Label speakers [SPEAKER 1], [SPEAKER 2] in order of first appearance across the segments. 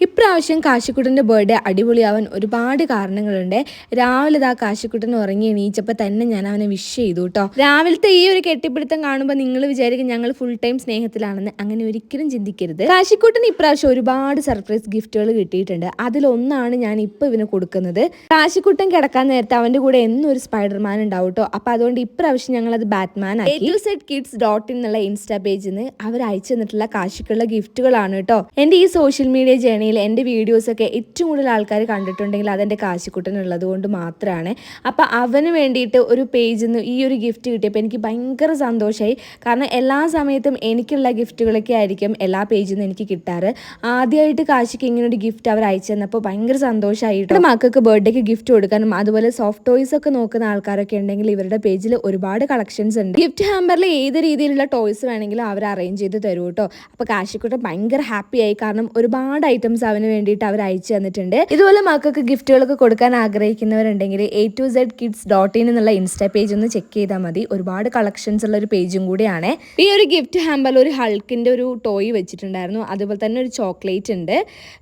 [SPEAKER 1] ഇപ്രാവശ്യം കാശിക്കുട്ടൻ്റെ ബർത്ത്ഡേ അടിപൊളിയാവാൻ ഒരുപാട് കാരണങ്ങളുണ്ട്. രാവിലെ കാശിക്കുട്ടൻ ഉറങ്ങി എണീച്ചപ്പോൾ തന്നെ ഞാൻ അവനെ വിഷ് ചെയ്തു കേട്ടോ. രാവിലത്തെ ഈ ഒരു കെട്ടിപ്പിടുത്തം കാണുമ്പോൾ നിങ്ങൾ വിചാരിക്കും ഞങ്ങൾ ഫുൾ ടൈം സ്നേഹത്തിലാണെന്ന്. അങ്ങനെ ഒരിക്കലും ചിന്തിക്കരുത്. കാശിക്കുട്ടൻ ഇപ്രാവശ്യം ഒരുപാട് സർപ്രൈസ് ഗിഫ്റ്റുകൾ കിട്ടിയിട്ടുണ്ട്. അതിലൊന്നാണ് ഞാൻ ഇപ്പോൾ ഇവന് കൊടുക്കുന്നത്. കാശിക്കുട്ടൻ കിടക്കാൻ നേരത്തെ അവൻ്റെ കൂടെ എന്നും ഒരു സ്പൈഡർമാൻ ഉണ്ടാവും കേട്ടോ. അപ്പോൾ അതുകൊണ്ട് ഇപ്രാവശ്യം ഞങ്ങളത് ബാറ്റ്മാൻ ആക്കി. A2ZKids.in എന്നുള്ള ഇൻസ്റ്റാ പേജിൽ നിന്ന് അവർ അയച്ചു തന്നിട്ടുള്ള കാശിക്കുള്ള ഗിഫ്റ്റുകളാണ് കേട്ടോ. എൻ്റെ ഈ സോഷ്യൽ മീഡിയ ജേണിയിൽ എൻ്റെ വീഡിയോസൊക്കെ ഏറ്റവും കൂടുതൽ ആൾക്കാർ കണ്ടിട്ടുണ്ടെങ്കിൽ അതെൻ്റെ കാശിക്കുട്ടനുള്ളത് കൊണ്ട് മാത്രമാണ്. അപ്പോൾ അവന് വേണ്ടിയിട്ട് ഒരു പേജിൽ നിന്ന് ഈ ഒരു ഗിഫ്റ്റ് കിട്ടിയപ്പോൾ എനിക്ക് ഭയങ്കര സന്തോഷമായി. കാരണം എല്ലാ സമയത്തും എനിക്കുള്ള ഗിഫ്റ്റുകളൊക്കെ ആയിരിക്കും എല്ലാ പേജിൽ നിന്ന് എനിക്ക് കിട്ടാറ്. ആദ്യമായിട്ട് കാശിക്ക് ഇങ്ങനെ ഒരു ഗിഫ്റ്റ് അവർ അയച്ചു തന്നപ്പോൾ ഭയങ്കര സന്തോഷമായിട്ട്. മക്കൾക്ക് ബർത്ത്ഡേക്ക് ഗിഫ്റ്റ് കൊടുക്കാനും അതുപോലെ സോഫ്റ്റ് ടോയ്സ് ഒക്കെ നോക്കുന്ന ആൾക്കാരൊക്കെ ഉണ്ടെങ്കിൽ ഇവരുടെ പേജിൽ ഒരുപാട് കളക്ഷൻസ് ഉണ്ട്. ഗിഫ്റ്റ് ഹാമ്പറിൽ ഏത് രീതിയിലുള്ള ടോയ്സ് വേണമെങ്കിലും അവർ അറേഞ്ച് ചെയ്ത് തരും കേട്ടോ. അപ്പോൾ കാശിക്കുട്ടൻ ഭയങ്കര ഹാപ്പിയായി. കാരണം ഒരുപാട് ഐറ്റംസ് അവന് വേണ്ടിയിട്ട് അവർ അയച്ചു തന്നിട്ടുണ്ട്. ഇതുപോലെ മക്കൾക്ക് ഗിഫ്റ്റുകളൊക്കെ കൊടുക്കാൻ ആഗ്രഹിക്കുന്നവരുണ്ടെങ്കിൽ A2ZKids.in എന്നുള്ള ഇൻസ്റ്റാ പേജ് ഒന്ന് ചെക്ക് ചെയ്താൽ മതി. ഒരുപാട് കളക്ഷൻസ് ഉള്ള ഒരു പേജും കൂടിയാണ്. ഈ ഒരു ഗിഫ്റ്റ് ഹാമ്പറിൽ ഒരു ഹൾക്കിൻ്റെ ഒരു ടോയ് വെച്ചിട്ടുണ്ടായിരുന്നു. അതുപോലെ തന്നെ ഒരു ചോക്ലേറ്റ് ഉണ്ട്.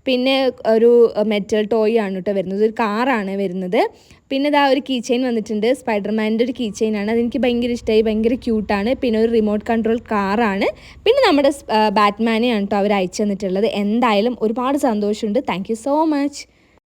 [SPEAKER 1] പിന്നെ ഒരു മെറ്റൽ ടോയ് ആണ് കേട്ടോ വരുന്നത്. ഒരു കാറാണ് വരുന്നത്. പിന്നെ ഒരു കീ ചെയിൻ വന്നിട്ടുണ്ട്. സ്പൈഡർമാൻ്റെ ഒരു കീ ചെയിൻ ആണ്. അതെനിക്ക് ഭയങ്കര ഇഷ്ടമായി. ഭയങ്കര ക്യൂട്ടാണ്. പിന്നെ ഒരു റിമോട്ട് കൺട്രോൾ കാറാണ്. പിന്നെ നമ്മുടെ ബാറ്റ്മാനെയാണ് കേട്ടോ അവർ അയച്ചു തന്നിട്ടുള്ളത്. എന്തായാലും ഒരുപാട് സന്തോഷമുണ്ട്. Thank you so much.